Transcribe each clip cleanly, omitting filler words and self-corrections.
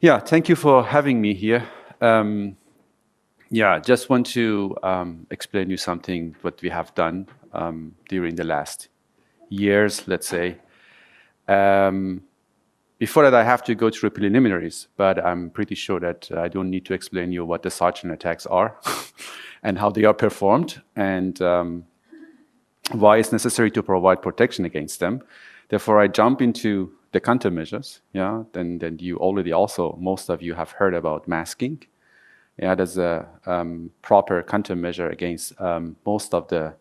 Yeah, thank you for having me here. Yeah, just want to explain you something what we have done during the last years, let's say. Before that, I have to go through preliminaries, but I'm pretty sure that I don't need to explain you what the sergeant attacks are and how they are performed and why it's necessary to provide protection against them. Therefore, I jump into the countermeasures. Yeah, then you already also, most of you have heard about masking. Yeah, there's a proper countermeasure against most of the,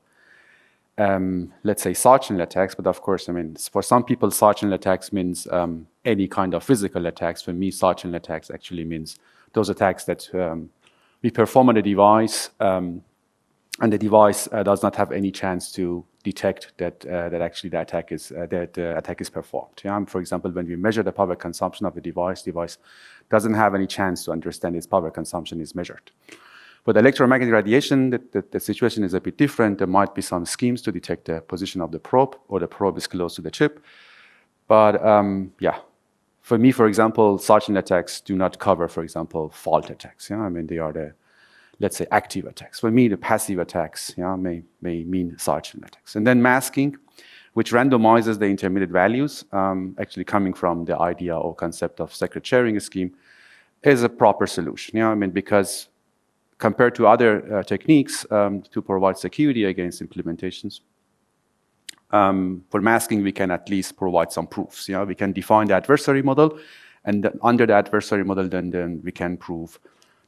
let's say, sergeant attacks. But of course, I mean, for some people, sergeant attacks means any kind of physical attacks. For me, sergeant attacks actually means those attacks that we perform on the device, and the device does not have any chance to detect that actually the attack is performed. Yeah? For example, when we measure the power consumption of the device doesn't have any chance to understand its power consumption is measured. With electromagnetic radiation, the situation is a bit different. There might be some schemes to detect the position of the probe, or the probe is close to the chip. But yeah, for me, for example, sergeant attacks do not cover, for example, fault attacks. Yeah? I mean, they are the, let's say, active attacks. For me, the passive attacks may mean sergeant attacks. And then masking, which randomizes the intermediate values, actually coming from the idea or concept of secret sharing scheme, is a proper solution. I mean, because compared to other techniques to provide security against implementations, for masking, we can at least provide some proofs. We can define the adversary model, and under the adversary model, then we can prove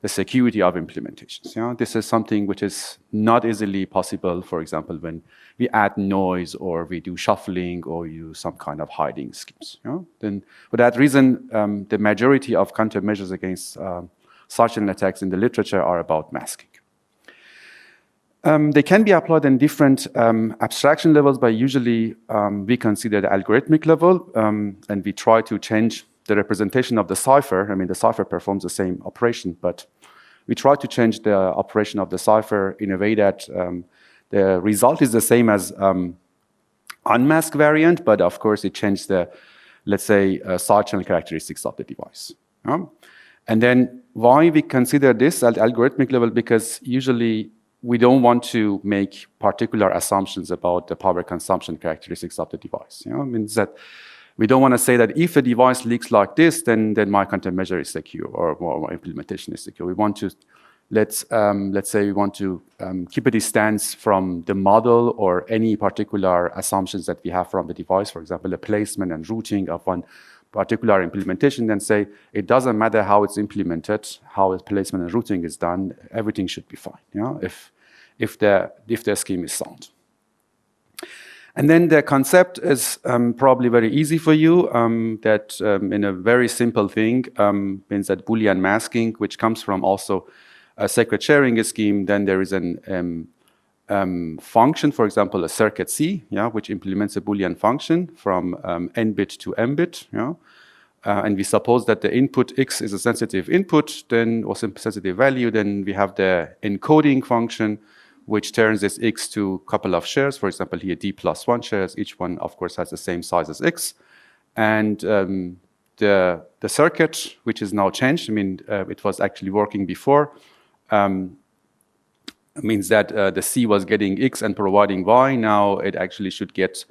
the security of implementations. This is something which is not easily possible, for example, when we add noise or we do shuffling or use some kind of hiding schemes. Then, for that reason, the majority of countermeasures against sergeant attacks in the literature are about masking. They can be applied in different abstraction levels, but usually we consider the algorithmic level, and we try to change the representation of the cipher. I mean, the cipher performs the same operation, but we try to change the operation of the cipher in a way that the result is the same as unmasked variant, but of course it changes the, let's say, sergeant characteristics of the device. And then why we consider this at algorithmic level? Because usually we don't want to make particular assumptions about the power consumption characteristics of the device. It means that we don't want to say that if the device leaks like this, then my countermeasure is secure, or my implementation is secure. We want to, let's say we want to keep a distance from the model or any particular assumptions that we have from the device, for example, the placement and routing of one particular implementation, then say it doesn't matter how it's implemented, how its placement and routing is done, everything should be fine, if the scheme is sound. And then the concept is probably very easy for you, that in a very simple thing means that Boolean masking, which comes from also a secret sharing scheme, then there is an function, for example, a circuit C, which implements a Boolean function from n bit to m bit. And we suppose that the input x is a sensitive input, then, or sensitive value, then we have the encoding function, which turns this x to a couple of shares. For example, here d+1 shares. Each one, of course, has the same size as x. And the circuit, which is now changed, I mean, it was actually working before, means that the C was getting x and providing y. Now it actually should get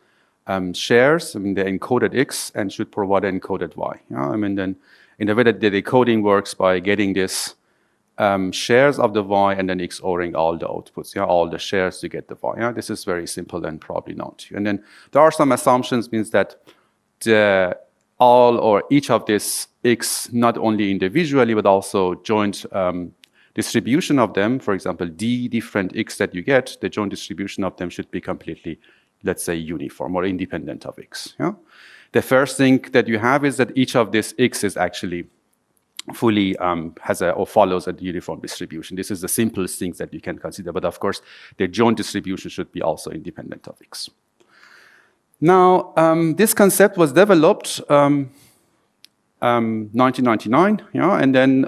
shares, I mean, the encoded x, and should provide encoded y. I mean, then in the way that the decoding works by getting this shares of the y and then XORing all the outputs, all the shares to get the y. This is very simple and probably known to you. And then there are some assumptions, means that all or each of this x, not only individually, but also joint distribution of them, for example, d different x that you get, the joint distribution of them should be completely, let's say, uniform or independent of x. The first thing that you have is that each of this x is actually fully has or follows a uniform distribution. This is the simplest things that you can consider, but of course, the joint distribution should be also independent of x. Now, this concept was developed 1999, and then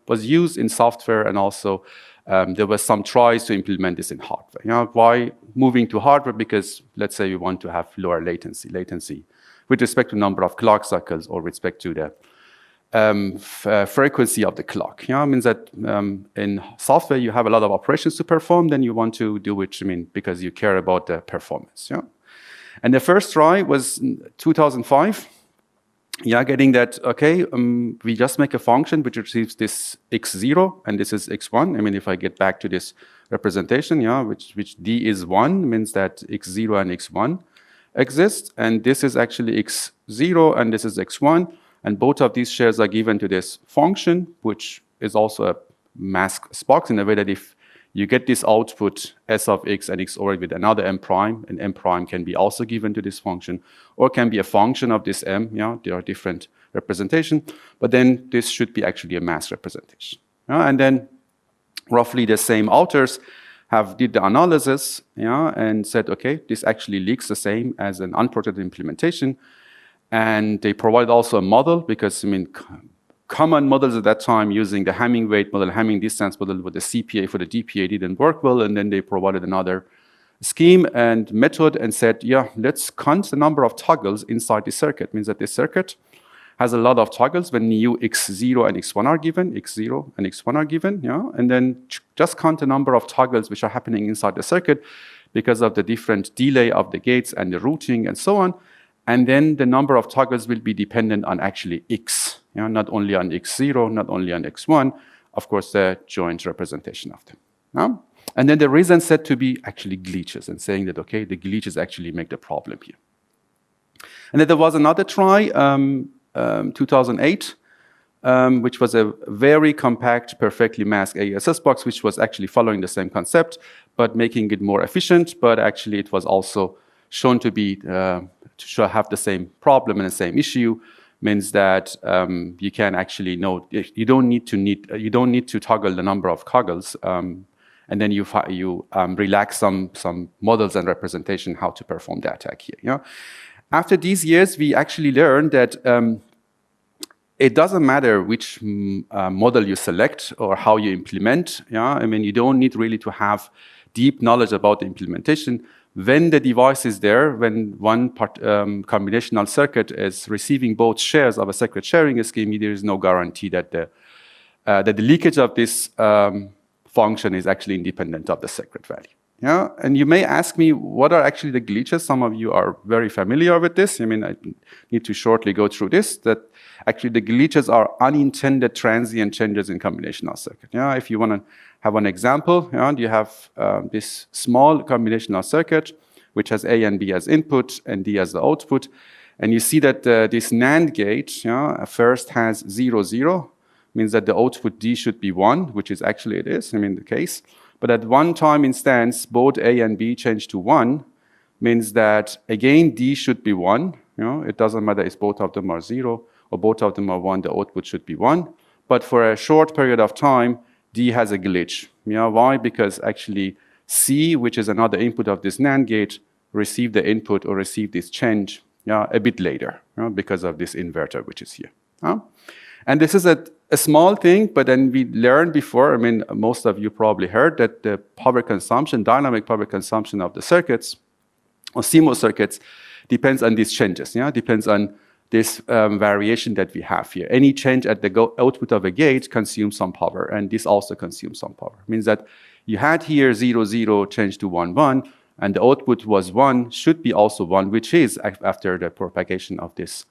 was used in software, and also there were some tries to implement this in hardware. Why moving to hardware? Because let's say we want to have lower latency with respect to number of clock cycles or respect to the frequency of the clock. Yeah, it means that in software you have a lot of operations to perform. Then you want to do it, because you care about the performance. Yeah, and the first try was 2005. Yeah, getting that. Okay, we just make a function which receives this x0 and this is x1. If I get back to this representation, yeah, which d is 1 means that x0 and x1 exist, and this is actually x0 and this is x1. And both of these shares are given to this function, which is also a masked box in a way that if you get this output s of x and XOR with another m prime, and m prime can be also given to this function, or can be a function of this m. Yeah, there are different representations, but then this should be actually a masked representation. And then roughly the same authors have did the analysis, and said, okay, this actually looks the same as an unprotected implementation. And they provide also a model because, common models at that time using the Hamming weight model, Hamming distance model with the CPA for the DPA didn't work well. And then they provided another scheme and method and said, yeah, let's count the number of toggles inside the circuit. Means that this circuit has a lot of toggles when new x0 and x1 are given, x0 and x1 are given, and then just count the number of toggles which are happening inside the circuit because of the different delay of the gates and the routing and so on. And then the number of toggles will be dependent on actually x, not only on x0, not only on x1, of course, the joint representation of them. And then the reason said to be actually glitches, and saying that, okay, the glitches actually make the problem here. And then there was another try, 2008, which was a very compact, perfectly masked AESS box, which was actually following the same concept, but making it more efficient. But actually, it was also shown to be to have the same problem and the same issue. Means that you can actually know you don't need to toggle the number of toggles, and then you relax some models and representation how to perform the attack here. After these years, we actually learned that it doesn't matter which model you select or how you implement. You don't need really to have deep knowledge about the implementation. When the device is there, when one combinational circuit is receiving both shares of a secret sharing scheme, there is no guarantee that the leakage of this function is actually independent of the secret value. And you may ask me, what are actually the glitches? Some of you are very familiar with this. I need to shortly go through this, that actually the glitches are unintended transient changes in combinational circuit. If you want to have an example, you have this small combinational circuit, which has A and B as input and D as the output. And you see that this NAND gate first has 0, 0, means that the output D should be 1, which is actually it is, the case. But at one time instance, both A and B change to 1, means that, again, D should be 1. It doesn't matter if both of them are 0 or both of them are 1, the output should be 1. But for a short period of time, D has a glitch. Why? Because actually C, which is another input of this NAND gate, received the input or received this change a bit later because of this inverter, which is here. And this is a small thing, but then we learned before, most of you probably heard that the power consumption, dynamic power consumption of the circuits, or CMOS circuits, depends on these changes, depends on this variation that we have here. Any change at the output of a gate consumes some power, and this also consumes some power. Means that you had here 0, 0 change to 1, 1, and the output was 1, should be also 1, which is after the propagation of this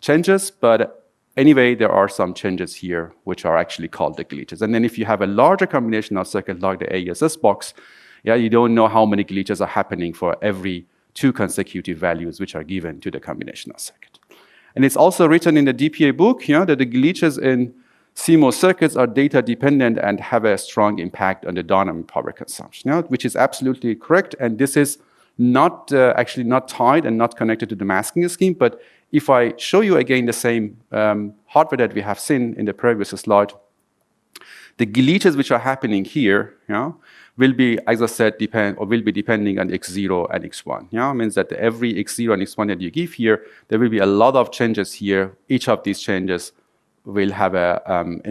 changes. But anyway, there are some changes here which are actually called the glitches. And then if you have a larger combinational circuit like the AESS box, you don't know how many glitches are happening for every 2 consecutive values which are given to the combinational circuit. And it's also written in the DPA book that the glitches in CMOS circuits are data dependent and have a strong impact on the dynamic power consumption, which is absolutely correct. And this is not actually not tied and not connected to the masking scheme. But if I show you again the same hardware that we have seen in the previous slide, the glitches which are happening here, will be, as I said, will be depending on x0 and x1. Means that every x0 and x1 that you give here, there will be a lot of changes here. Each of these changes will have an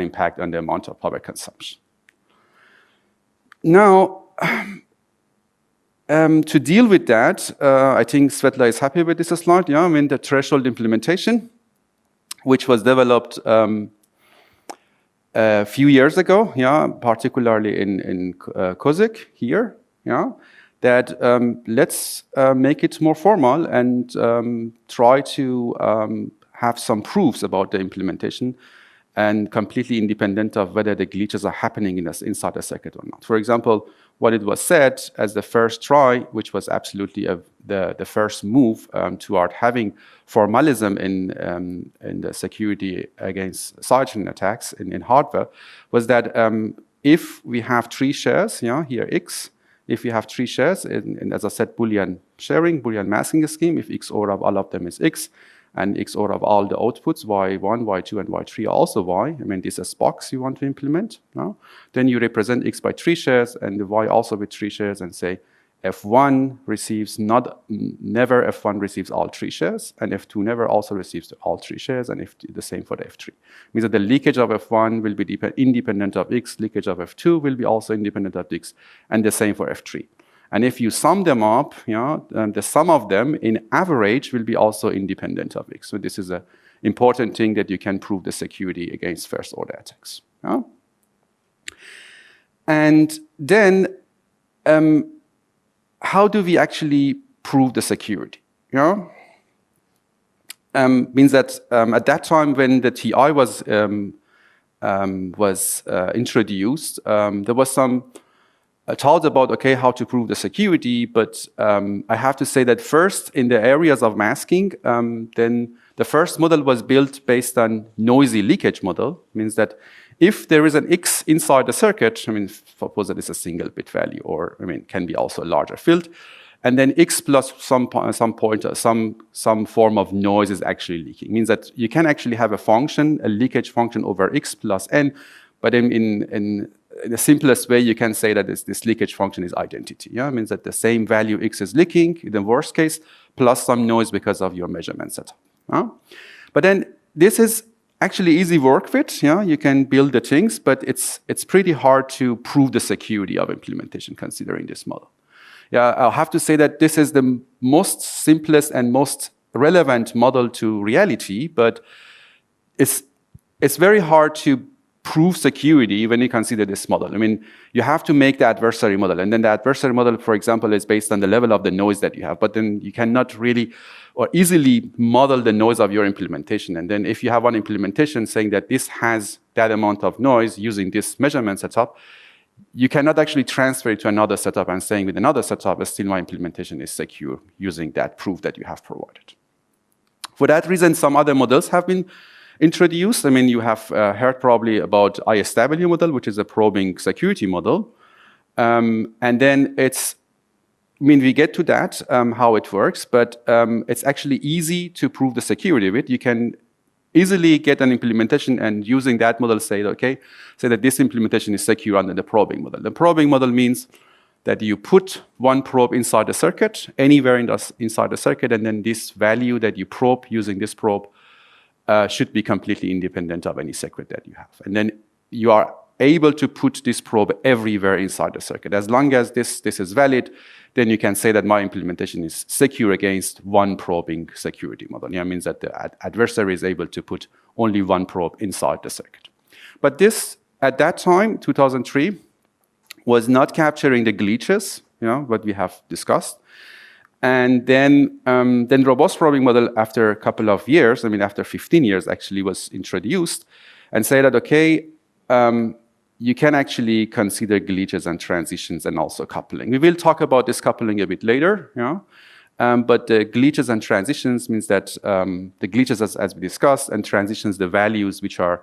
impact on the amount of power consumption. Now, to deal with that, I think Svetla is happy with this slide. The threshold implementation. which was developed a few years ago, yeah, particularly in COSIC here, yeah, that let's make it more formal and try to have some proofs about the implementation and completely independent of whether the glitches are happening inside the circuit or not. For example, what it was said as the first try, which was absolutely the first move toward having formalism in the security against sidechain attacks in hardware, was that if we have 3 shares, yeah, here X, if we have 3 shares, and as I said, Boolean sharing, Boolean masking scheme, if XOR of all of them is X, and XOR of all the outputs, Y1, Y2, and Y3 are also Y. I mean, this is box you want to implement. No? Then you represent X by 3 shares and the Y also with 3 shares and say F1 receives never F1 receives all 3 shares, and F2 never also receives all 3 shares, and the same for the F3. Means that the leakage of F1 will be independent of X, leakage of F2 will be also independent of X, and the same for F3. And if you sum them up, yeah, the sum of them in average will be also independent of X. So this is an important thing that you can prove the security against first order attacks. Yeah? And then, how do we actually prove the security? Yeah? Means that at that time when the TI was introduced, there was some thought about, okay, how to prove the security, but I have to say that first in the areas of masking, then the first model was built based on noisy leakage model, means that if there is an X inside the circuit, I mean, suppose that it's a single bit value, or I mean, can be also a larger field, and then X plus some pointer, some form of noise is actually leaking. Means that you can actually have a function, a leakage function over X plus N, but in the simplest way, you can say that this leakage function is identity. Yeah, it means that the same value X is leaking in the worst case, plus some noise because of your measurement setup. But then this is actually easy work with. Yeah, you can build the things, but it's pretty hard to prove the security of implementation considering this model. Yeah, I'll have to say that this is the most simplest and most relevant model to reality, but it's very hard to prove security when you consider this model. I mean, you have to make the adversary model, and then the adversary model, for example, is based on the level of the noise that you have, but then you cannot really or easily model the noise of your implementation. And then if you have one implementation saying that this has that amount of noise using this measurement setup, you cannot actually transfer it to another setup and saying with another setup, still my implementation is secure using that proof that you have provided. For that reason, some other models have been introduced. I mean, you have heard probably about ISW model, which is a probing security model. And then we get to that, how it works, but it's actually easy to prove the security of it. You can easily get an implementation and using that model say that this implementation is secure under the probing model. The probing model means that you put one probe inside the circuit, anywhere inside the circuit, and then this value that you probe using this probe should be completely independent of any secret that you have. And then you are able to put this probe everywhere inside the circuit. As long as this is valid, then you can say that my implementation is secure against one probing security model. Yeah, it means that the adversary is able to put only one probe inside the circuit. But this, at that time, 2003, was not capturing the glitches, what we have discussed. And then robust probing model, after a couple of years, after 15 years actually, was introduced and say that, okay, you can actually consider glitches and transitions and also coupling. We will talk about this coupling a bit later, but the glitches and transitions means that the glitches, as we discussed, and transitions, the values which are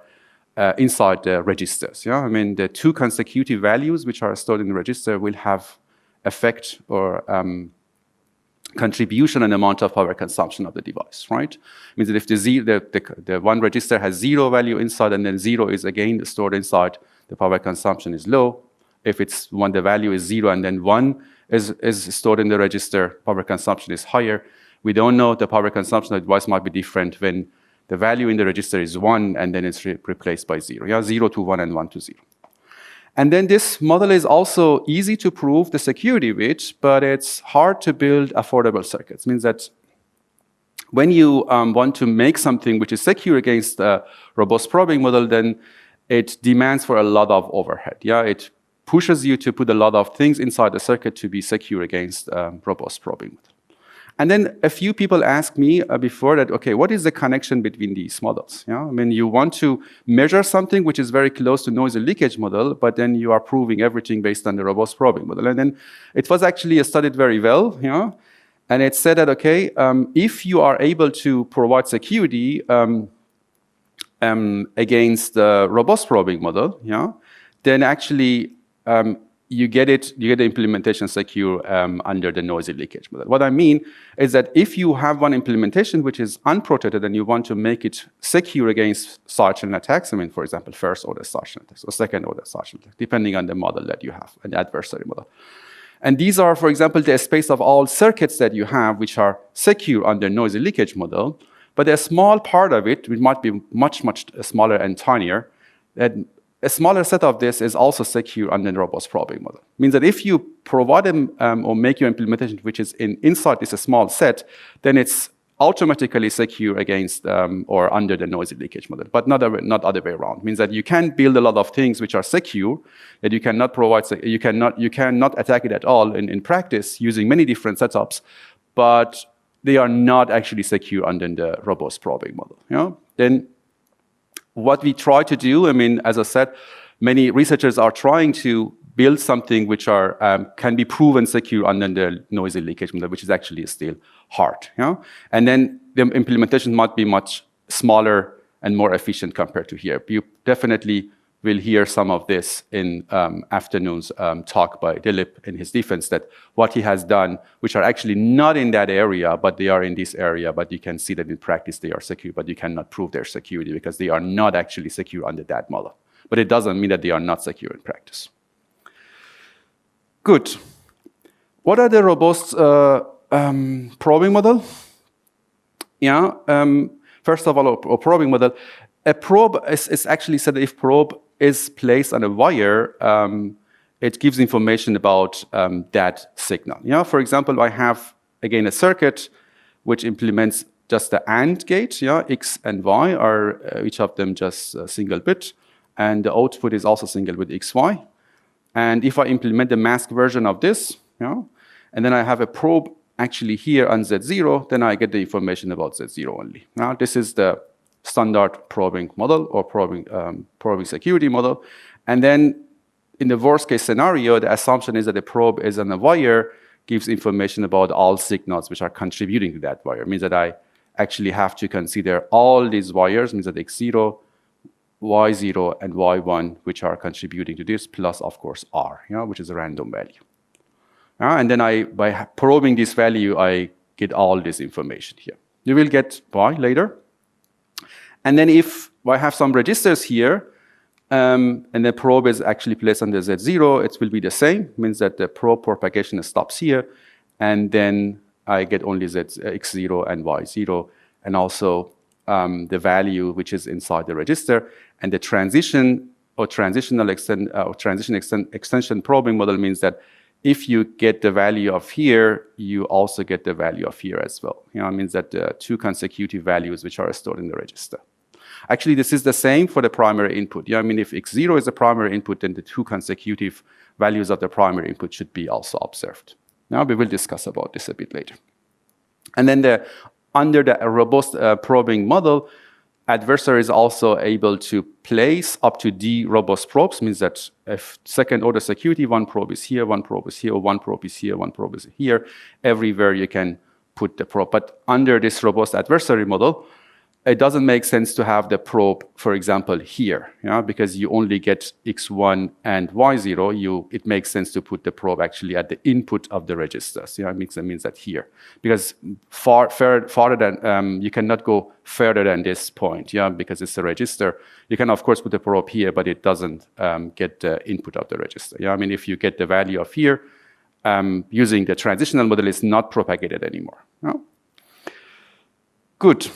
inside the registers. The 2 consecutive values which are stored in the register will have effect or contribution and amount of power consumption of the device, right? Means that if the one register has 0 value inside and then 0 is again stored inside, the power consumption is low. If the value is 0 and then 1 is stored in the register, power consumption is higher. We don't know the power consumption of the device might be different when the value in the register is 1 and then it's replaced by 0. 0 to 1 and 1 to 0. And then this model is also easy to prove the security with, but it's hard to build affordable circuits. It means that when you want to make something which is secure against a robust probing model, then it demands for a lot of overhead. Yeah, it pushes you to put a lot of things inside the circuit to be secure against robust probing model. And then a few people asked me before that, okay, what is the connection between these models? Yeah, I mean, you want to measure something which is very close to noisy leakage model, but then you are proving everything based on the robust probing model. And then it was actually studied very well, yeah? And it said that, okay, if you are able to provide security against the robust probing model, yeah, then actually you get the implementation secure under the noisy leakage model. What I mean is that if you have one implementation which is unprotected and you want to make it secure against side-channel attacks, I mean, for example, first-order side-channel attacks or second-order side-channel attacks, depending on the model that you have, an adversary model. And these are, for example, the space of all circuits that you have which are secure under noisy leakage model, but a small part of it, which might be much, much smaller and tinier, that a smaller set of this is also secure under the robust probing model. Means that if you provide them or make your implementation which is inside this small set, then it's automatically secure against or under the noisy leakage model, but not other way around. Means that you can build a lot of things which are secure that you cannot provide. You cannot attack it at all in practice using many different setups, but they are not actually secure under the robust probing model. You know? Then what we try to do, I mean, as I said, many researchers are trying to build something which can be proven secure under the noisy leakage model, which is actually still hard. You know? And then the implementation might be much smaller and more efficient compared to here. You definitely will hear some of this in afternoon's talk by Dilip in his defense, that what he has done, which are actually not in that area, but they are in this area, but you can see that in practice they are secure, but you cannot prove their security because they are not actually secure under that model. But it doesn't mean that they are not secure in practice. Good. What are the robust probing model? Yeah. First of all, a probing model. A probe is actually said that if probe is placed on a wire, it gives information about that signal. Yeah. For example, I have again a circuit which implements just the AND gate. Yeah. X and Y are each of them just a single bit, and the output is also single bit XY. And if I implement the mask version of this, you know, and then I have a probe actually here on Z0, then I get the information about Z0 only. Now, this is the standard probing model or probing security model. And then in the worst case scenario, the assumption is that the probe is on a wire, gives information about all signals which are contributing to that wire. It means that I actually have to consider all these wires, means that X0, Y0 and Y1, which are contributing to this, plus of course R, you know, which is a random value. And then by probing this value, I get all this information here. You will get Y later. And then if I have some registers here, and the probe is actually placed on the Z0, it will be the same. Means that the probe propagation stops here, and then I get only X0 and Y0, and also the value which is inside the register. And the transition or transition extension probing model means that if you get the value of here, you also get the value of here as well. You know, it means that the two consecutive values which are stored in the register. Actually, this is the same for the primary input. Yeah, I mean, if X0 is the primary input, then the two consecutive values of the primary input should be also observed. Now we will discuss about this a bit later. And then under the robust probing model, adversary is also able to place up to D robust probes, means that if second order security, one probe is here, one probe is here, or one probe is here, one probe is here, everywhere you can put the probe. But under this robust adversary model, it doesn't make sense to have the probe, for example, here, because you only get X1 and Y0. It makes sense to put the probe actually at the input of the registers. It means that here, because farther than you cannot go further than this point, because it's a register. You can of course put the probe here, but it doesn't get the input of the register. I mean, if you get the value of here, using the transitional model, is not propagated anymore. Good.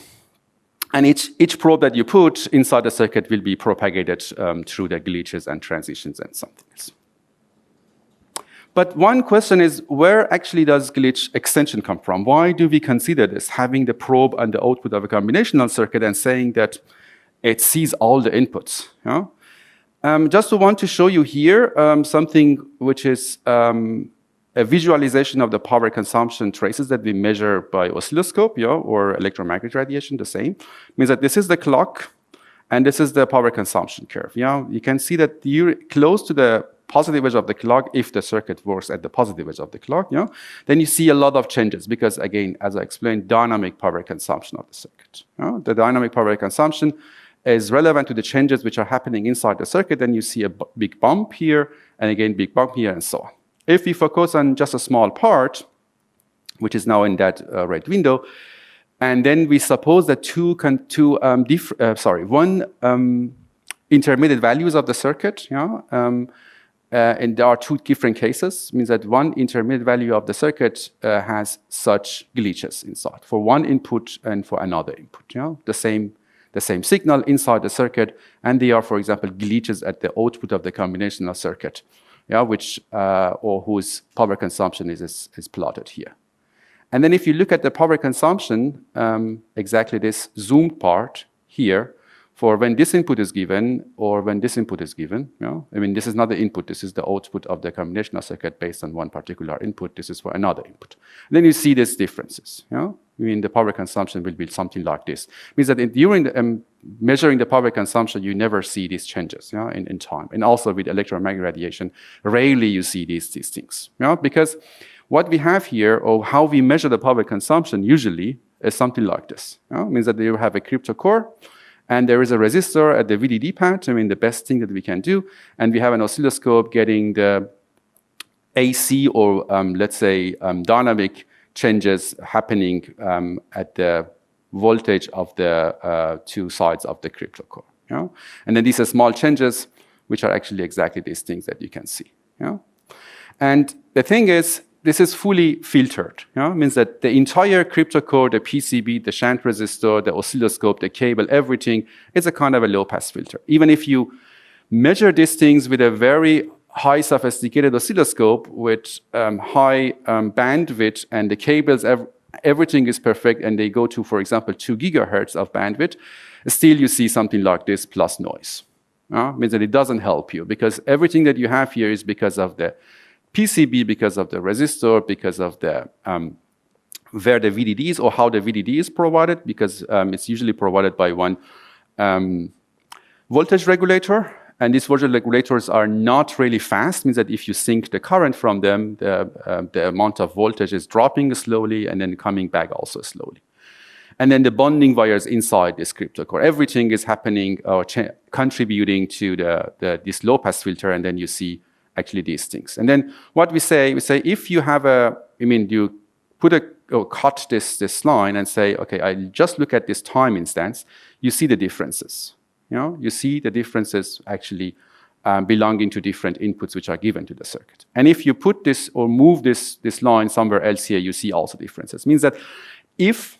And each probe that you put inside the circuit will be propagated through the glitches and transitions and something else. But one question is, where actually does glitch extension come from? Why do we consider this, having the probe and the output of a combinational circuit and saying that it sees all the inputs? Yeah? Just want to show you here something which is a visualization of the power consumption traces that we measure by oscilloscope, yeah, or electromagnetic radiation, the same. Means that this is the clock, and this is the power consumption curve. Yeah? You can see that you're close to the positive edge of the clock if the circuit works at the positive edge of the clock. Yeah? Then you see a lot of changes because, again, as I explained, dynamic power consumption of the circuit. Yeah? The dynamic power consumption is relevant to the changes which are happening inside the circuit. Then you see a big bump here, and again, big bump here, and so on. If we focus on just a small part, which is now in that red window, and then we suppose that intermediate values of the circuit, yeah, and there are two different cases, means that one intermediate value of the circuit has such glitches inside for one input and for another input. Yeah? The same signal inside the circuit, and they are, for example, glitches at the output of the combinational circuit, yeah, which or whose power consumption is plotted here. And then if you look at the power consumption, exactly this zoomed part here, for when this input is given or when this input is given. You know? I mean, this is not the input, this is the output of the combinational circuit based on one particular input. This is for another input. And then you see these differences. You know? I mean, the power consumption will be something like this. It means that during the, measuring the power consumption, you never see these changes, yeah, in time. And also with electromagnetic radiation, rarely you see these things. Yeah? Because what we have here, or how we measure the power consumption usually, is something like this. Yeah? It means that you have a crypto core, and there is a resistor at the VDD pad, I mean, the best thing that we can do. And we have an oscilloscope getting the AC or, let's say, dynamic changes happening at the voltage of the two sides of the crypto core. You know? And then these are small changes, which are actually exactly these things that you can see. You know? And the thing is, this is fully filtered. You know? It means that the entire crypto core, the PCB, the shunt resistor, the oscilloscope, the cable, everything is a kind of a low-pass filter. Even if you measure these things with a very high sophisticated oscilloscope with high bandwidth, and the cables, everything is perfect, and they go to, for example, 2 gigahertz of bandwidth, still you see something like this plus noise. Means that it doesn't help you, because everything that you have here is because of the PCB, because of the resistor, because of the where the VDD is or how the VDD is provided, because it's usually provided by one voltage regulator. And these voltage regulators are not really fast, means that if you sink the current from them, the amount of voltage is dropping slowly and then coming back also slowly. And then the bonding wires inside this crypto core, everything is happening or contributing to this low-pass filter, and then you see actually these things. And then what we say if you have you cut this line and say, okay, I just look at this time instance, you see the differences. You know, you see the differences actually belonging to different inputs which are given to the circuit. And if you put this or move this line somewhere else here, you see also differences. It means that if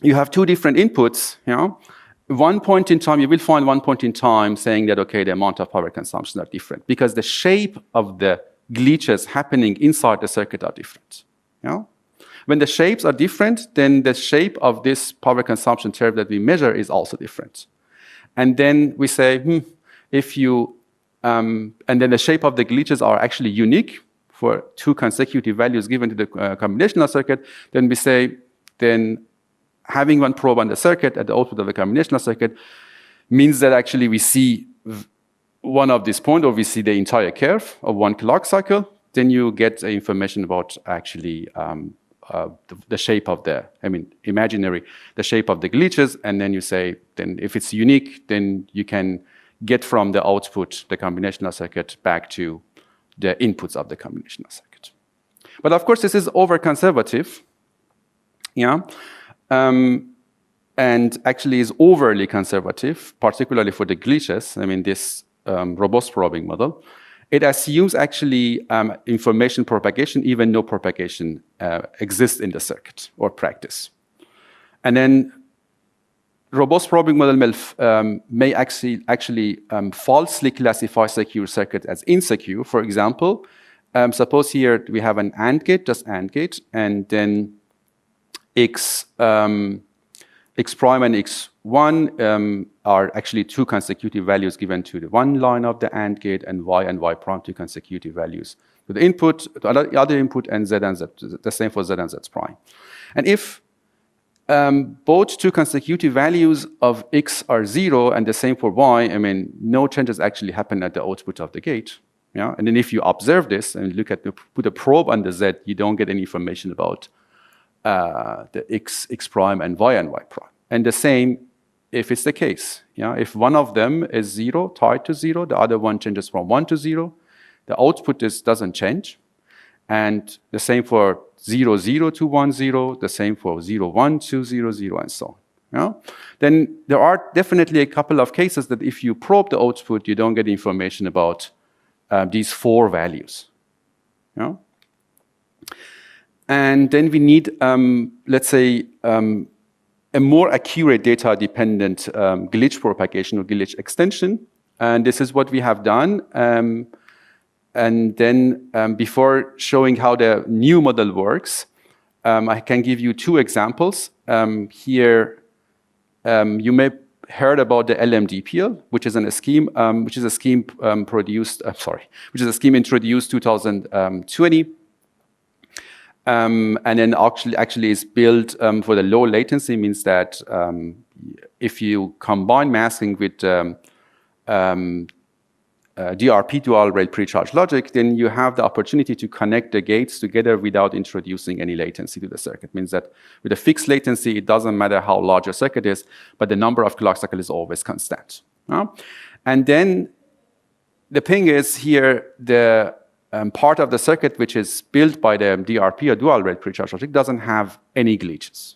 you have two different inputs, you know, one point in time, you will find one point in time saying that, okay, the amount of power consumption are different, because the shape of the glitches happening inside the circuit are different. You know? When the shapes are different, then the shape of this power consumption curve that we measure is also different. And then we say, if you, and then the shape of the glitches are actually unique for two consecutive values given to the combinational circuit, then we say, then having one probe on the circuit at the output of the combinational circuit means that actually we see one of these points, or we see the entire curve of one clock cycle. Then you get information about actually the shape of the, the shape of the glitches, and then you say, then if it's unique, then you can get from the output, the combinational circuit, back to the inputs of the combinational circuit. But of course, this is over-conservative, yeah, and actually is overly conservative, particularly for the glitches. This robust probing model. It assumes actually information propagation, even no propagation exists in the circuit or practice. And then robust probing model may actually falsely classify secure circuit as insecure. For example, suppose here we have an AND gate, just AND gate, and then x prime and x1 are actually two consecutive values given to the one line of the AND gate, and y prime two consecutive values to the input, to the other input, and z, the same for z and z prime. And if both two consecutive values of x are 0 and the same for y, I mean, no changes actually happen at the output of the gate. Yeah? And then if you observe this and look at put a probe on the z, you don't get any information about the x prime and y prime. And the same if it's the case. Yeah? If one of them is 0, tied to 0, the other one changes from 1 to 0, the output doesn't change. And the same for 0, 0 to 1, 0, the same for 0, 1 to 0, 0, and so on. Yeah? Then there are definitely a couple of cases that if you probe the output, you don't get information about these 4 values. Yeah? And then we need, let's say, a more accurate data-dependent glitch propagation or glitch extension. And this is what we have done. And then before showing how the new model works, I can give you 2 examples. Here, you may heard about the LMDPL, which is a scheme, which is a scheme introduced 2020. And then actually is built for the low latency, means that if you combine masking with DRP, dual rail pre-charge logic, then you have the opportunity to connect the gates together without introducing any latency to the circuit. Means that with a fixed latency, it doesn't matter how large a circuit is, but the number of clock cycles is always constant. And then the thing is here, the part of the circuit which is built by the DRP or dual rail pre-charge logic doesn't have any glitches.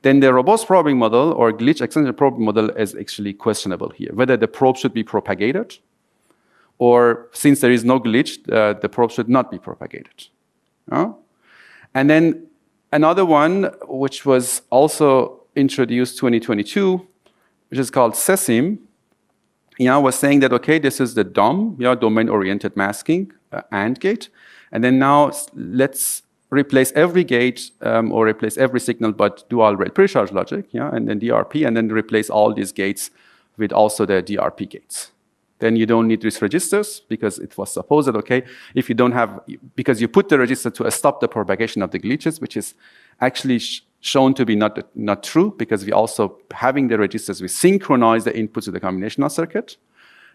Then the robust probing model or glitch extension probing model is actually questionable here, whether the probe should be propagated, or since there is no glitch, the probe should not be propagated. And then another one, which was also introduced 2022, which is called COSIC, was saying that, okay, this is the DOM, domain-oriented masking, AND gate. And then now let's replace every gate or replace every signal but dual rail pre-charge logic, and then DRP, and then replace all these gates with also the DRP gates. Then you don't need these registers, because it was supposed that, okay, if you don't have, because you put the register to stop the propagation of the glitches, which is actually shown to be not true, because we also, having the registers, we synchronize the inputs to the combinational circuit,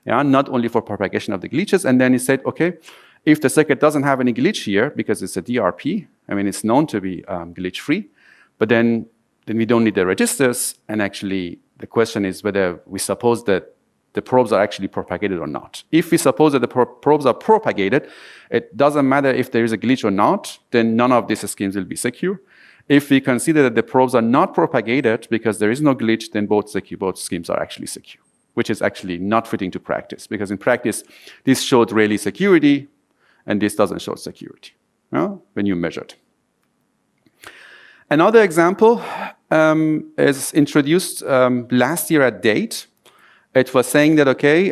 not only for propagation of the glitches. And then he said, okay, if the circuit doesn't have any glitch here, because it's a DRP, I mean, it's known to be glitch-free, but then we don't need the registers, and actually the question is whether we suppose that the probes are actually propagated or not. If we suppose that the probes are propagated, it doesn't matter if there is a glitch or not, then none of these schemes will be secure. If we consider that the probes are not propagated because there is no glitch, then both schemes are actually secure, which is actually not fitting to practice, because in practice, this showed really security, and this doesn't show security when you measure it. Another example is introduced last year at DATE. It was saying that, okay,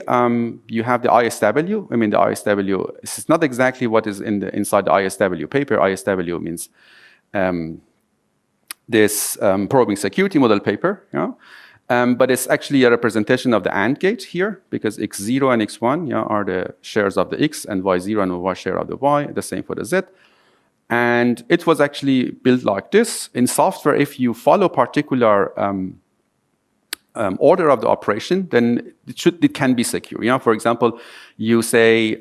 you have the ISW. I mean, the ISW, this is not exactly what is inside the ISW paper. ISW means this probing security model paper. But it's actually a representation of the AND gate here, because x0 and x1 are the shares of the x, and y0 and y share of the y, the same for the z. And it was actually built like this. In software, if you follow particular order of the operation, then it can be secure. For example, you say,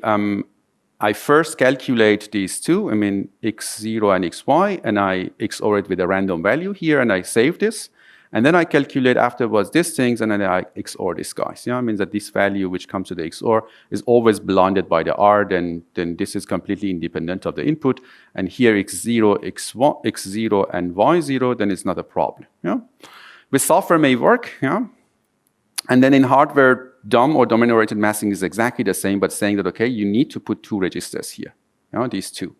I first calculate these two, I mean, x0 and xy, and I XOR it with a random value here, and I save this. And then I calculate afterwards these things, and then I XOR these guys. It means that this value which comes to the XOR is always blended by the R, then this is completely independent of the input. And here x0, x0, and y0, then it's not a problem. With software may work, And then in hardware, DOM or domain-oriented masking is exactly the same, but saying that, okay, you need to put 2 registers here, these 2.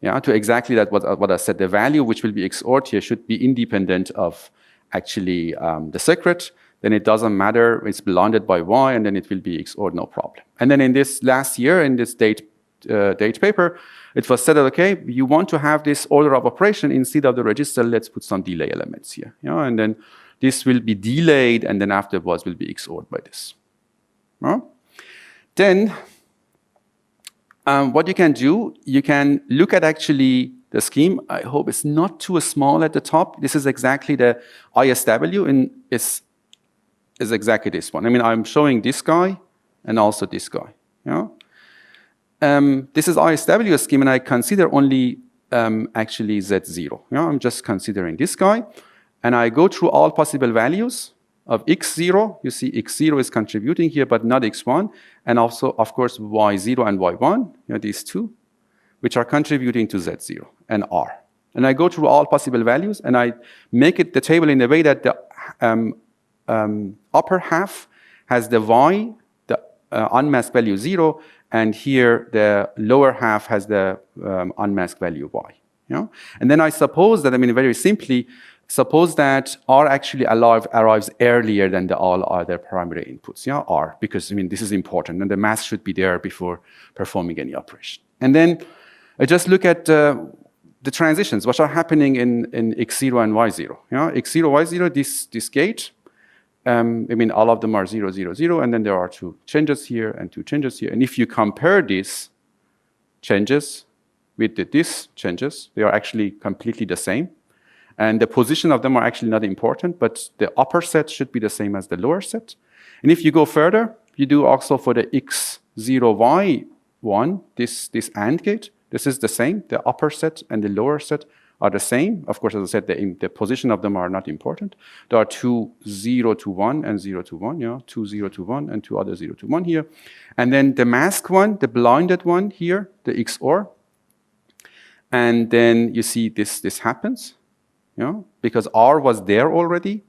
To exactly that what I said, the value which will be XORed here should be independent of actually the secret. Then it doesn't matter, it's blended by Y, and then it will be XORed, no problem. And then in this last year, in this DATE date paper, it was said that, okay, you want to have this order of operation instead of the register, let's put some delay elements here. And then this will be delayed, and then afterwards will be XORed by this. Then, what you can do, you can look at actually the scheme. I hope it's not too small at the top. This is exactly the ISW, and is exactly this one. I mean, I'm showing this guy and also this guy. This is ISW scheme, and I consider only actually Z0. I'm just considering this guy, and I go through all possible values of x0. You see x0 is contributing here, but not x1, and also, of course, y0 and y1, these two, which are contributing to Z0 and R. And I go through all possible values, and I make it the table in a way that the upper half has the y, the unmasked value 0, and here the lower half has the unmasked value y. And then I suppose that, I mean, very simply, suppose that R actually arrives earlier than the all other primary inputs, R, because, I mean, this is important, and the mask should be there before performing any operation. And then I just look at the transitions, what are happening in x0 and y0. X0, y0, this gate, I mean, all of them are 0, 0, 0, and then there are two changes here and two changes here. And if you compare these changes with these changes, they are actually completely the same. And the position of them are actually not important, but the upper set should be the same as the lower set. And if you go further, you do also for the x0, y1, this AND gate. This is the same. The upper set and the lower set are the same. Of course, as I said, the position of them are not important. There are two 0 to 1 and 0 to 1, two 0 to 1 and two other 0 to 1 here. And then the masked one, the blinded one here, the XOR. And then you see this happens. Because R was there already,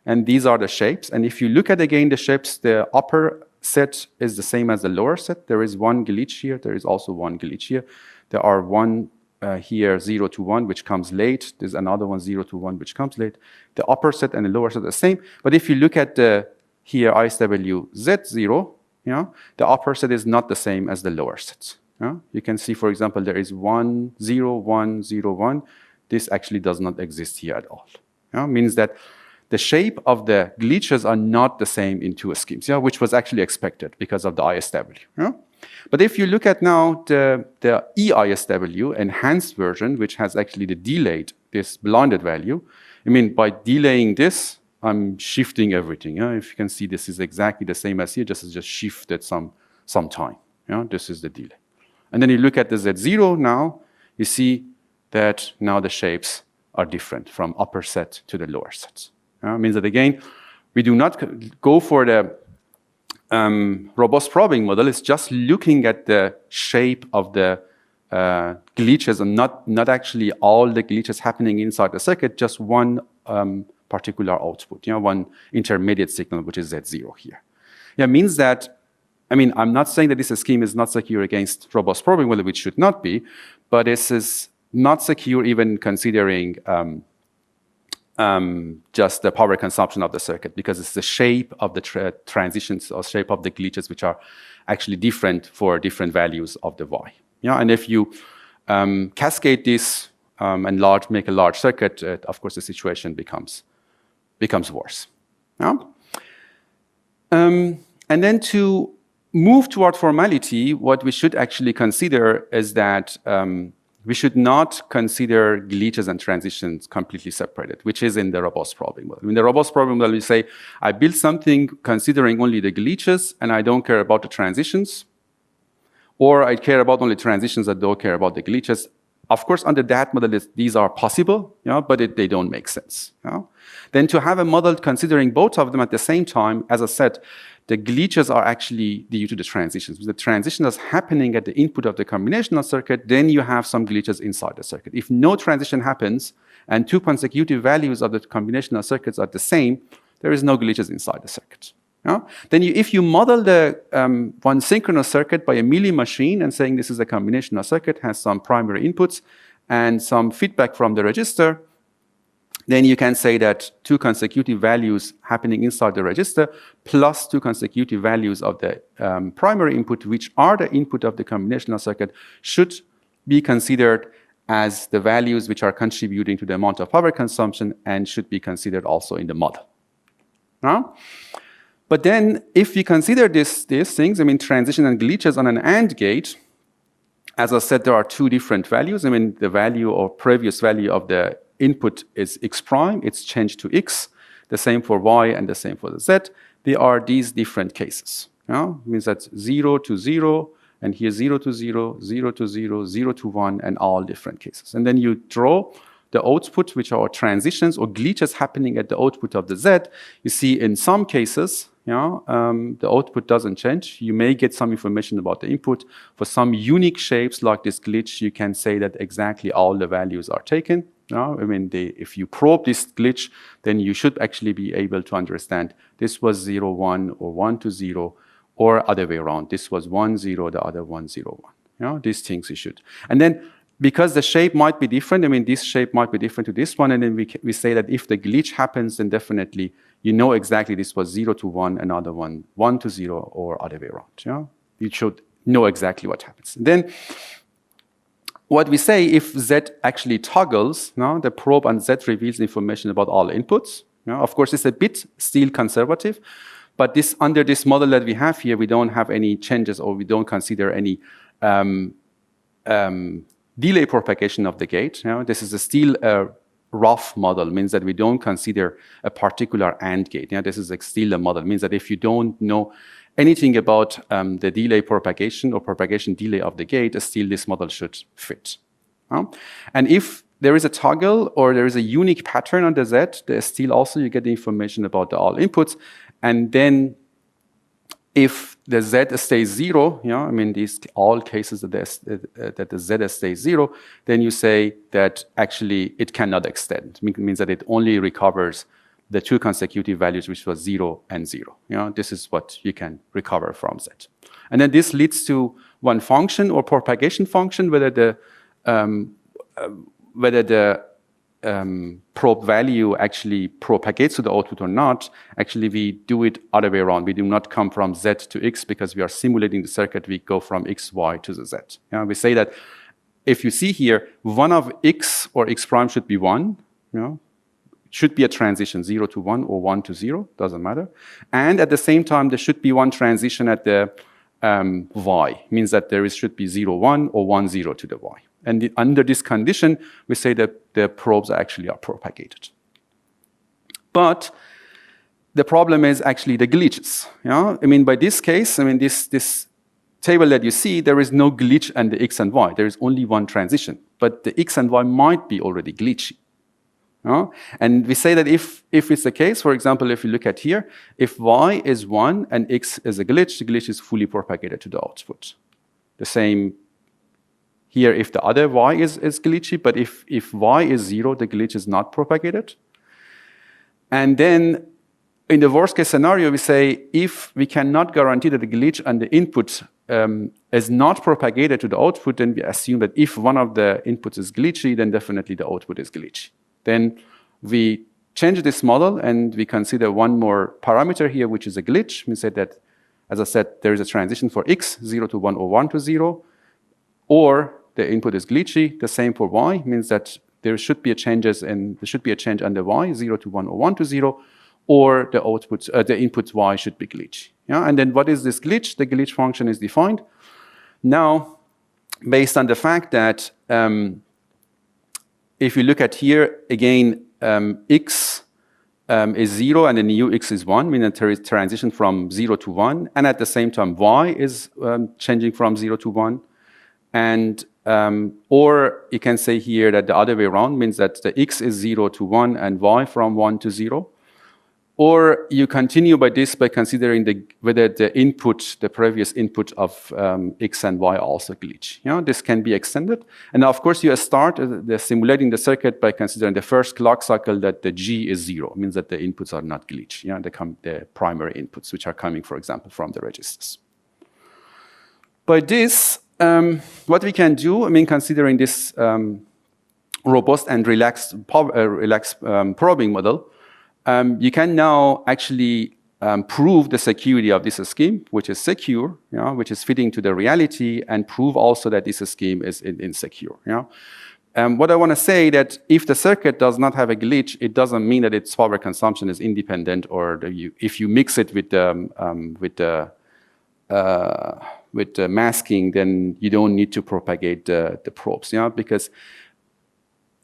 and these are the shapes. And if you look at again the shapes, the upper set is the same as the lower set. There is one glitch here. There is also one glitch here. There are one here 0 to 1, which comes late. There's another one 0 to 1, which comes late. The upper set and the lower set are the same. But if you look at the here ISW Z0, the upper set is not the same as the lower sets. You can see, for example, there is 1, 0, 1, 0, 1. This actually does not exist here at all. Means that the shape of the glitches are not the same in two schemes, which was actually expected because of the ISW. But if you look at now the EISW enhanced version, which has actually the delayed, this blinded value, I mean, by delaying this, I'm shifting everything. If you can see, this is exactly the same as here, just shifted some time. This is the delay. And then you look at the Z0 now, you see that now the shapes are different from upper set to the lower sets. Means that, again, we do not go for the robust probing model. It's just looking at the shape of the glitches and not actually all the glitches happening inside the circuit, just one particular output, one intermediate signal, which is Z0 here. Means that, I mean, I'm not saying that this scheme is not secure against robust probing model, which should not be, but this is not secure even considering just the power consumption of the circuit, because it's the shape of the transitions or shape of the glitches which are actually different for different values of the Y. And if you cascade this and make a large circuit, of course the situation becomes worse. And then to move toward formality, what we should actually consider is that we should not consider glitches and transitions completely separated, which is in the robust probing model. In the robust probing model, we say, I build something considering only the glitches, and I don't care about the transitions, or I care about only transitions and don't care about the glitches. Of course, under that model, these are possible, but they don't make sense. Then to have a model considering both of them at the same time, as I said, the glitches are actually due to the transitions. The transition is happening at the input of the combinational circuit, then you have some glitches inside the circuit. If no transition happens and two consecutive values of the combinational circuits are the same, there is no glitches inside the circuit. Then if you model the one synchronous circuit by a Mealy machine and saying this is a combinational circuit, has some primary inputs and some feedback from the register, then you can say that 2 consecutive values happening inside the register plus 2 consecutive values of the primary input, which are the input of the combinational circuit, should be considered as the values which are contributing to the amount of power consumption and should be considered also in the model. But then if we consider these things, I mean, transition and glitches on an AND gate, as I said, there are 2 different values. I mean, the value or previous value of the input is x prime, it's changed to x, the same for y and the same for the z. There are these different cases. It means that 0 to 0, and here 0 to 0, 0 to 0, 0 to 1, and all different cases. And then you draw the output, which are transitions or glitches happening at the output of the z. You see in some cases, the output doesn't change. You may get some information about the input. For some unique shapes like this glitch, you can say that exactly all the values are taken. I mean, if you probe this glitch, then you should actually be able to understand this was 0, 1, or 1 to 0, or other way around. This was 1, 0, the other 1, 0, 1. These things you should. And then because the shape might be different, I mean, this shape might be different to this one, and then we say that if the glitch happens, then definitely you know exactly this was 0 to 1, another one, 1 to 0, or other way around. You should know exactly what happens. And then what we say, if Z actually toggles, the probe on Z reveals information about all inputs. Of course, it's a bit still conservative, but under this model that we have here, we don't have any changes, or we don't consider any delay propagation of the gate. This is still a rough model, means that we don't consider a particular AND gate. This is still a model, means that if you don't know anything about the delay propagation or propagation delay of the gate, still this model should fit. And if there is a toggle or there is a unique pattern on the Z, there still also you get the information about the all inputs. And then if the Z stays 0, I mean, these all cases that the Z stays 0, then you say that actually it cannot extend. It means that it only recovers the 2 consecutive values, which was 0 and 0. This is what you can recover from Z. And then this leads to one function or propagation function, whether the probe value actually propagates to the output or not. Actually, we do it other way around. We do not come from Z to X because we are simulating the circuit. We go from X, Y to the Z. We say that if you see here, one of X or X prime should be 1. Should be a transition 0 to 1 or 1 to 0, doesn't matter. And at the same time, there should be one transition at the Y, means that there should be 0, 1 or 1, 0 to the Y. And under this condition, we say that the probes actually are propagated. But the problem is actually the glitches. I mean, by this case, I mean, this table that you see, there is no glitch on the X and Y. There is only one transition. But the X and Y might be already glitchy. And we say that if it's the case, for example, if you look at here, if Y is 1 and X is a glitch, the glitch is fully propagated to the output. The same here if the other Y is glitchy, but if Y is 0, the glitch is not propagated. And then in the worst case scenario, we say if we cannot guarantee that the glitch on the input is not propagated to the output, then we assume that if one of the inputs is glitchy, then definitely the output is glitchy. Then we change this model and we consider one more parameter here, which is a glitch. We say that, as I said, there is a transition for X, 0 to 1 or 1 to 0, or the input is glitchy. The same for Y, means that there should be a change on the Y, 0 to 1 or 1 to 0, or the output, the input Y should be glitchy. And then what is this glitch? The glitch function is defined. Now, based on the fact that if you look at here, again, X is 0 and the new X is 1, meaning that there is transition from 0 to 1. And at the same time, Y is changing from 0 to 1. And or you can say here that the other way around means that the X is 0 to 1 and Y from 1 to 0. Or you continue by this by considering whether the input, the previous input of X and Y are also glitch. This can be extended. And now, of course, you start simulating the circuit by considering the first clock cycle that the G is 0. It means that the inputs are not glitch. The primary inputs, which are coming, for example, from the registers. By this, what we can do, I mean, considering this robust and relaxed probing model, you can now actually prove the security of this scheme, which is secure, which is fitting to the reality, and prove also that this scheme is insecure. What I want to say that if the circuit does not have a glitch, it doesn't mean that its power consumption is independent, or if you mix it with the masking, then you don't need to propagate the probes, because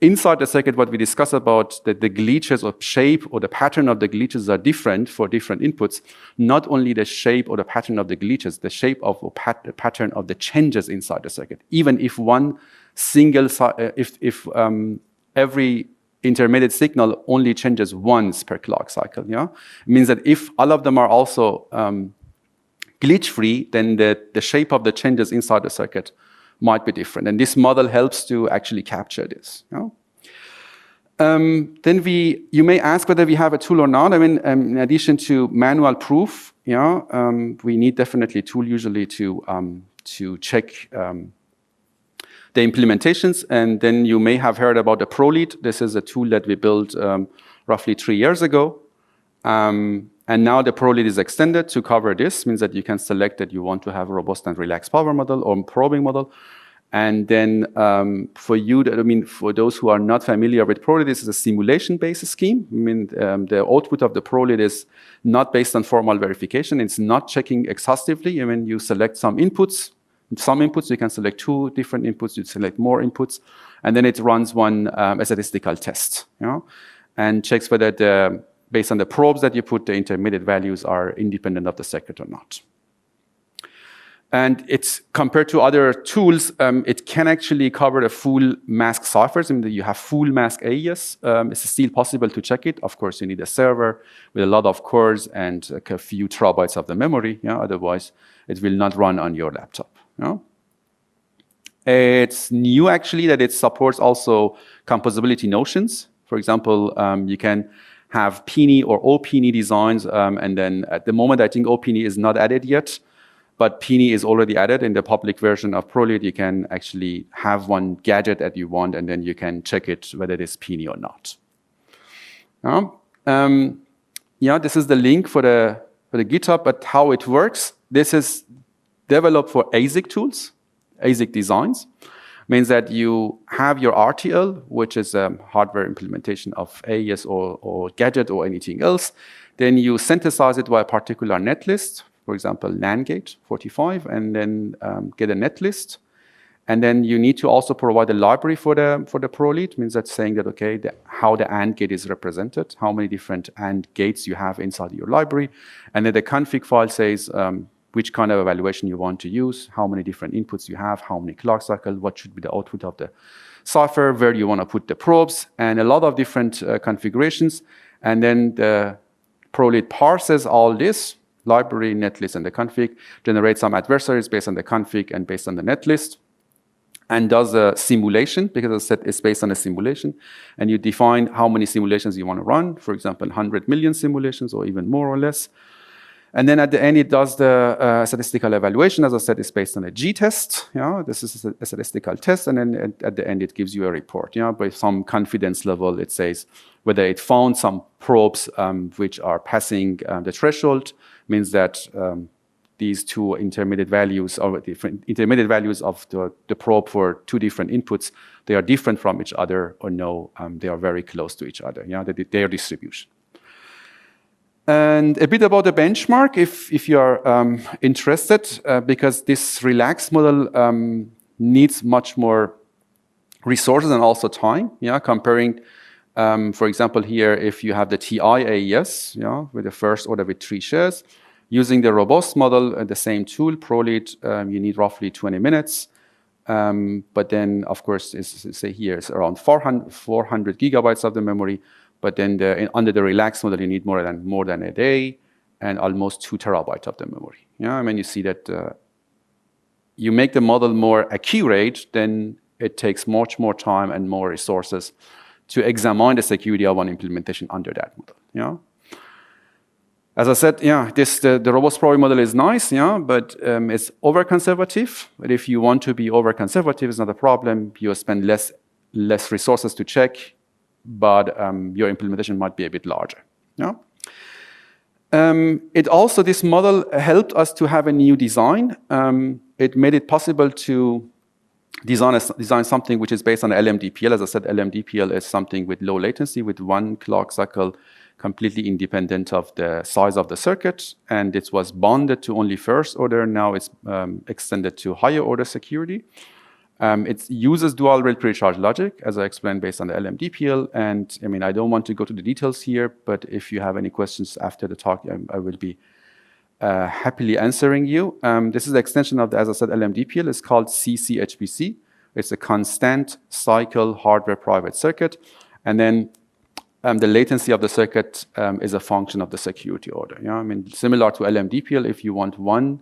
inside the circuit, what we discussed about that the glitches or shape or the pattern of the glitches are different for different inputs. Not only the shape or the pattern of the glitches, the shape of or pattern of the changes inside the circuit. Even if one single, if every intermediate signal only changes once per clock cycle, it means that if all of them are also glitch-free, then the shape of the changes inside the circuit might be different. And this model helps to actually capture this. Then you may ask whether we have a tool or not. I mean, in addition to manual proof, we need definitely a tool usually to check the implementations. And then you may have heard about the ProLead. This is a tool that we built roughly 3 years ago. And now the ProLead is extended to cover this. Means that you can select that you want to have a robust and relaxed power model or probing model. And then for those who are not familiar with ProLead, this is a simulation-based scheme. I mean, the output of the ProLead is not based on formal verification. It's not checking exhaustively. I mean, you select some inputs. Some inputs, you can select 2 different inputs. You select more inputs. And then it runs one statistical test, and checks whether based on the probes that you put, the intermediate values are independent of the circuit or not. And it's compared to other tools, it can actually cover the full mask ciphers. I mean, you have full mask AES. It's still possible to check it. Of course, you need a server with a lot of cores and a few terabytes of the memory. Otherwise, it will not run on your laptop. It's new, actually, that it supports also composability notions. For example, you can have PNI or OPNI designs, and then at the moment, I think OPNI is not added yet, but PNI is already added in the public version of ProLead. You can actually have one gadget that you want, and then you can check it whether it is PNI or not. This is the link for the GitHub, but how it works. This is developed for ASIC tools, ASIC designs. Means that you have your RTL, which is a hardware implementation of AES or gadget or anything else. Then you synthesize it by a particular netlist, for example, NAND gate 45, and then get a netlist. And then you need to also provide a library for the ProLead. Means that saying that, okay, how the AND gate is represented, how many different AND gates you have inside your library. And then the config file says, which kind of evaluation you want to use, how many different inputs you have, how many clock cycles, what should be the output of the cipher, where you want to put the probes, and a lot of different configurations. And then the ProLead parses all this, library, netlist, and the config, generates some adversaries based on the config and based on the netlist, and does a simulation, because as I said, it's based on a simulation. And you define how many simulations you want to run, for example, 100 million simulations or even more or less. And then at the end, it does the statistical evaluation. As I said, it's based on a G-test. This is a statistical test. And then at the end, it gives you a report. By some confidence level, it says whether it found some probes which are passing the threshold, means that these 2 intermediate values, or different intermediate values of the probe for 2 different inputs, they are different from each other, or no, they are very close to each other, their distribution. And a bit about the benchmark, if you are interested, because this relaxed model needs much more resources and also time. Comparing, for example, here, if you have the TI AES, with the first order with 3 shares, using the robust model, the same tool, ProLead, you need roughly 20 minutes. But then, of course, say here, it's around 400 gigabytes of the memory. But then under the relaxed model, you need more than a day and almost 2 terabytes of the memory. I mean, you see that you make the model more accurate, then it takes much more time and more resources to examine the security of one implementation under that model. As I said, the robust probing model is nice, but it's over-conservative. But if you want to be over-conservative, it's not a problem. You spend less less resources to check, but your implementation might be a bit larger. Yeah. This model helped us to have a new design. It made it possible to design something which is based on LMDPL. As I said, LMDPL is something with low latency, with one clock cycle, completely independent of the size of the circuit, and it was bonded to only first order. Now it's extended to higher order security. It uses dual rail pre-charge logic, as I explained, based on the LMDPL. And I mean, I don't want to go to the details here, but if you have any questions after the talk, I will be happily answering you. This is the extension of the, as I said, LMDPL. It's called CCHPC. It's a constant cycle hardware private circuit. And then the latency of the circuit is a function of the security order. Yeah? I mean, similar to LMDPL, if you want one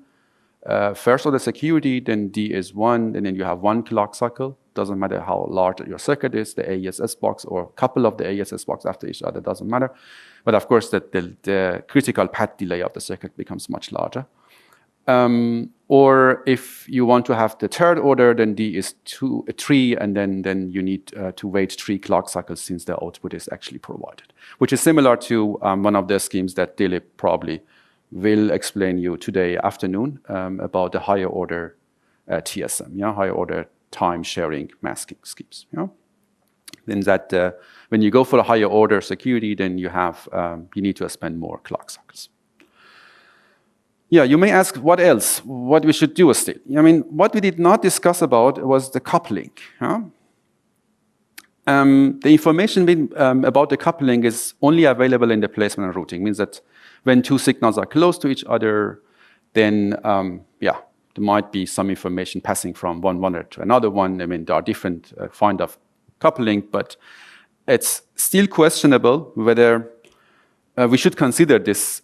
first order security, then D is 1, and then you have one clock cycle. Doesn't matter how large your circuit is, the AESS box or a couple of the AESS box after each other, doesn't matter. But of course, the critical path delay of the circuit becomes much larger. Or if you want to have the third order, then D is 3, and then you need to wait 3 clock cycles since the output is actually provided, which is similar to one of the schemes that Dilip probably will explain you today afternoon about the higher order TSM, yeah, higher order time sharing masking schemes. Yeah? Then that when you go for a higher order security, then you have you need to spend more clock cycles. Yeah, you may ask what else, what we should do still. I mean, what we did not discuss about was the coupling. Yeah? The information about the coupling is only available in the placement and routing. Means that when 2 signals are close to each other, then yeah, there might be some information passing from one to another one. I mean, there are different kind of coupling, but it's still questionable whether we should consider this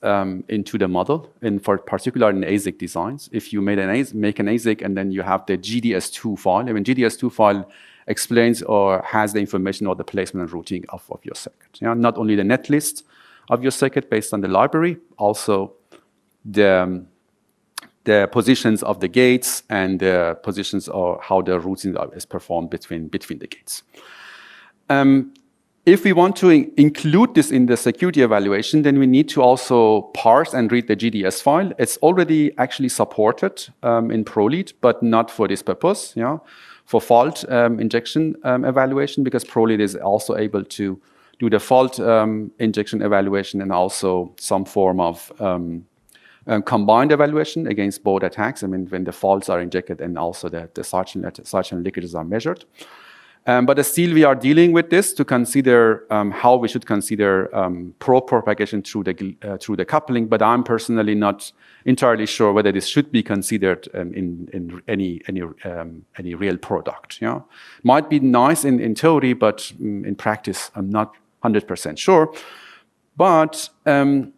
into the model, for particular in ASIC designs. If you make an ASIC and then you have the GDS2 file, I mean, GDS2 file explains or has the information or the placement and routing of your circuit. Yeah? Not only the net list of your circuit based on the library, also the positions of the gates and the positions or how the routing is performed between the gates. If we want to include this in the security evaluation, then we need to also parse and read the GDS file. It's already actually supported in ProLead, but not for this purpose, yeah? For fault injection evaluation, because ProLead is also able to do the fault injection evaluation and also some form of combined evaluation against both attacks. I mean, when the faults are injected and also the sargent leakages are measured. But still, we are dealing with this to consider how we should consider propagation through the coupling. But I'm personally not entirely sure whether this should be considered in any real product. Yeah? Might be nice in theory, but in practice, I'm not 100% sure. But the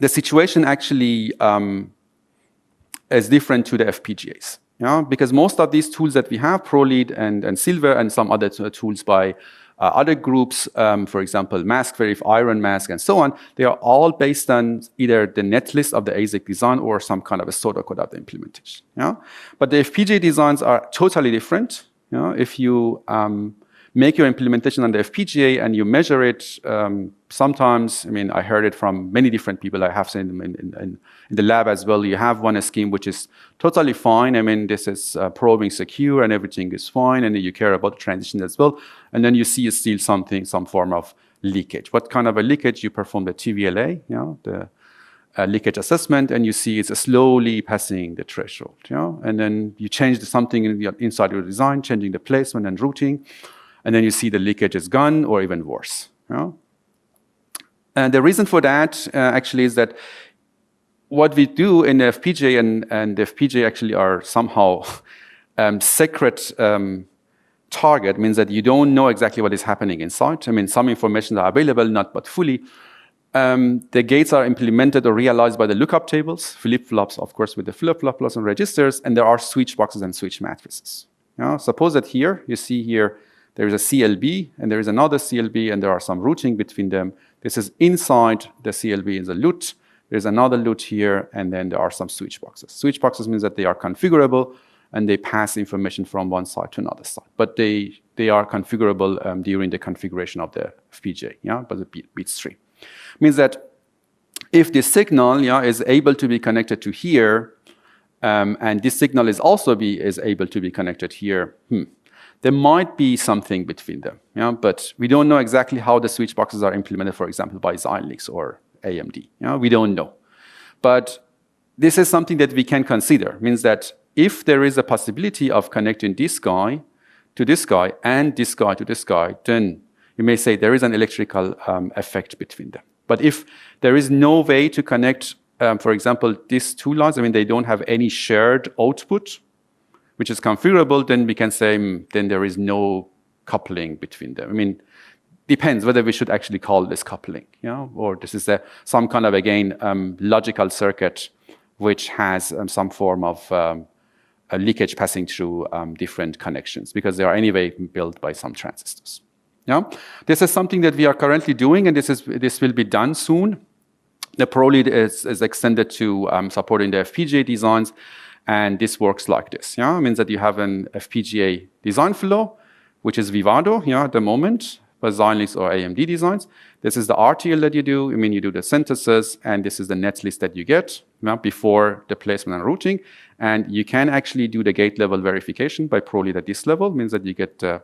situation actually is different to the FPGAs. Yeah, because most of these tools that we have, ProLead and Silver and some other tools by other groups, for example, MaskVerif, Iron Mask, and so on, they are all based on either the netlist of the ASIC design or some kind of a pseudocode of the implementation. Yeah? But the FPGA designs are totally different. You know? If you make your implementation on the FPGA and you measure it, sometimes, I mean, I heard it from many different people. I have seen them in the lab as well. You have one scheme which is totally fine. I mean, this is probing secure and everything is fine, and then you care about the transition as well. And then you see still some form of leakage. What kind of a leakage? You perform the TVLA, you know, the leakage assessment, and you see it's slowly passing the threshold. You know? And then you change something inside your design, changing the placement and routing, and then you see the leakage is gone or even worse. You know? And the reason for that actually is that what we do in the FPGA and the FPGA actually are somehow secret target, means that you don't know exactly what is happening inside. I mean, some information are available, not but fully. The gates are implemented or realized by the lookup tables, flip-flops, of course, with the flip-flops and registers, and there are switch boxes and switch matrices. You know, suppose that here, you see here, there is a CLB, and there is another CLB, and there are some routing between them. This is inside the CLB is a LUT. There's another LUT here, and then there are some switch boxes. Switch boxes means that they are configurable, and they pass information from one side to another side. But they are configurable during the configuration of the FPGA, yeah, but the bit stream. Means that if this signal, yeah, is able to be connected to here, and this signal is also able to be connected here, there might be something between them, yeah, but we don't know exactly how the switch boxes are implemented, for example, by Xilinx or AMD. Yeah, we don't know. But this is something that we can consider. Means that if there is a possibility of connecting this guy to this guy and this guy to this guy, then you may say there is an electrical effect between them. But if there is no way to connect, for example, these two lines, I mean, they don't have any shared output, which is configurable, then we can say then there is no coupling between them. I mean, depends whether we should actually call this coupling, you know, or this is some kind of, again, logical circuit which has some form of a leakage passing through different connections, because they are anyway built by some transistors. Yeah, this is something that we are currently doing, and this will be done soon. The ProLead is extended to supporting the FPGA designs, and this works like this. Yeah, it means that you have an FPGA design flow, which is Vivado, yeah, at the moment, by Xilinx or AMD designs. This is the RTL that you do. I mean, you do the synthesis, and this is the netlist that you get, yeah, before the placement and routing. And you can actually do the gate level verification by ProLead at this level. It means that you get the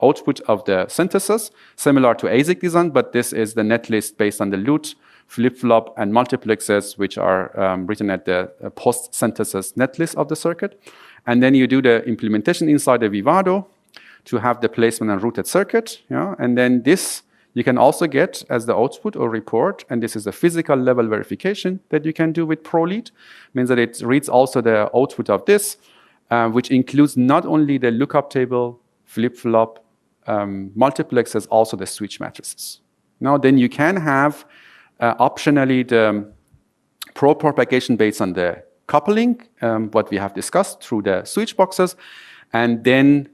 output of the synthesis, similar to ASIC design, but this is the netlist based on the LUT, flip-flop, and multiplexes, which are written at the post-synthesis netlist of the circuit. And then you do the implementation inside the Vivado to have the placement and routed circuit. Yeah? And then this you can also get as the output or report, and this is a physical level verification that you can do with ProLead. Means that it reads also the output of this, which includes not only the lookup table, flip-flop, multiplexes, also the switch matrices. Now then you can have optionally the propagation based on the coupling, what we have discussed through the switch boxes, and then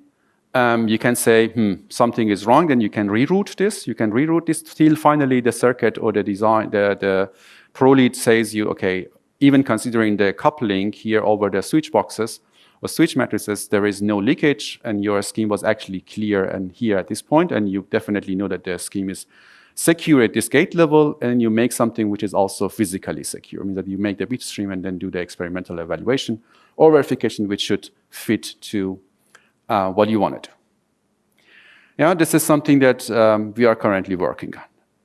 you can say, something is wrong, then you can reroute this. You can reroute this till finally the circuit or the design, the ProLead says you, okay, even considering the coupling here over the switch boxes or switch matrices, there is no leakage, and your scheme was actually clear and here at this point, and you definitely know that the scheme is secure at this gate level, and you make something which is also physically secure. I mean that you make the bit stream and then do the experimental evaluation or verification, which should fit to what you want to do. Yeah, this is something that we are currently working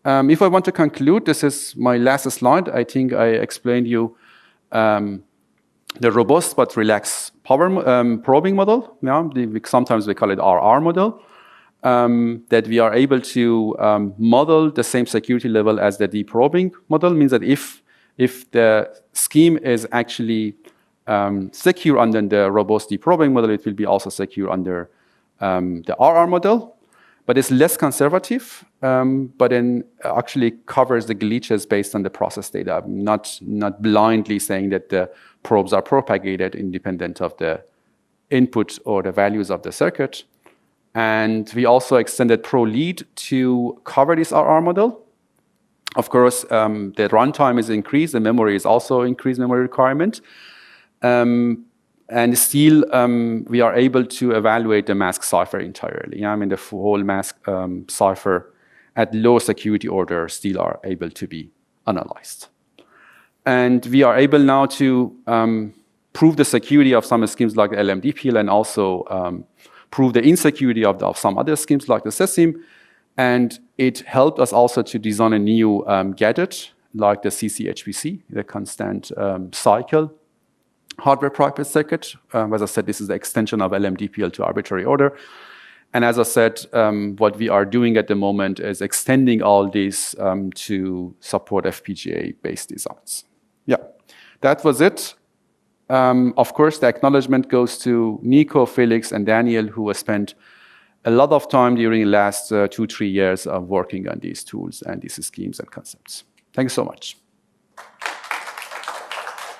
on. If I want to conclude, this is my last slide. I think I explained you the robust but relaxed power probing model. Yeah, sometimes we call it RR model. That we are able to model the same security level as the deprobing model. Means that if the scheme is actually secure under the robust deprobing model, it will be also secure under the RR model. But it's less conservative, but then actually covers the glitches based on the process data, not blindly saying that the probes are propagated independent of the input or the values of the circuit. And we also extended ProLead to cover this RR model. Of course, the runtime is increased, the memory is also increased memory requirement. And still, we are able to evaluate the mask cipher entirely. I mean, the whole mask cipher at low security order still are able to be analyzed. And we are able now to prove the security of some schemes like the LMDPL, and also prove the insecurity of some other schemes like the SESIM. And it helped us also to design a new gadget like the CCHPC, the constant cycle hardware private circuit. As I said, this is the extension of LMDPL to arbitrary order. And as I said, what we are doing at the moment is extending all these to support FPGA-based designs. Yeah, that was it. Of course, the acknowledgement goes to Nico, Felix, and Daniel, who have spent a lot of time during the last 2-3 years of working on these tools and these schemes and concepts. Thank you so much.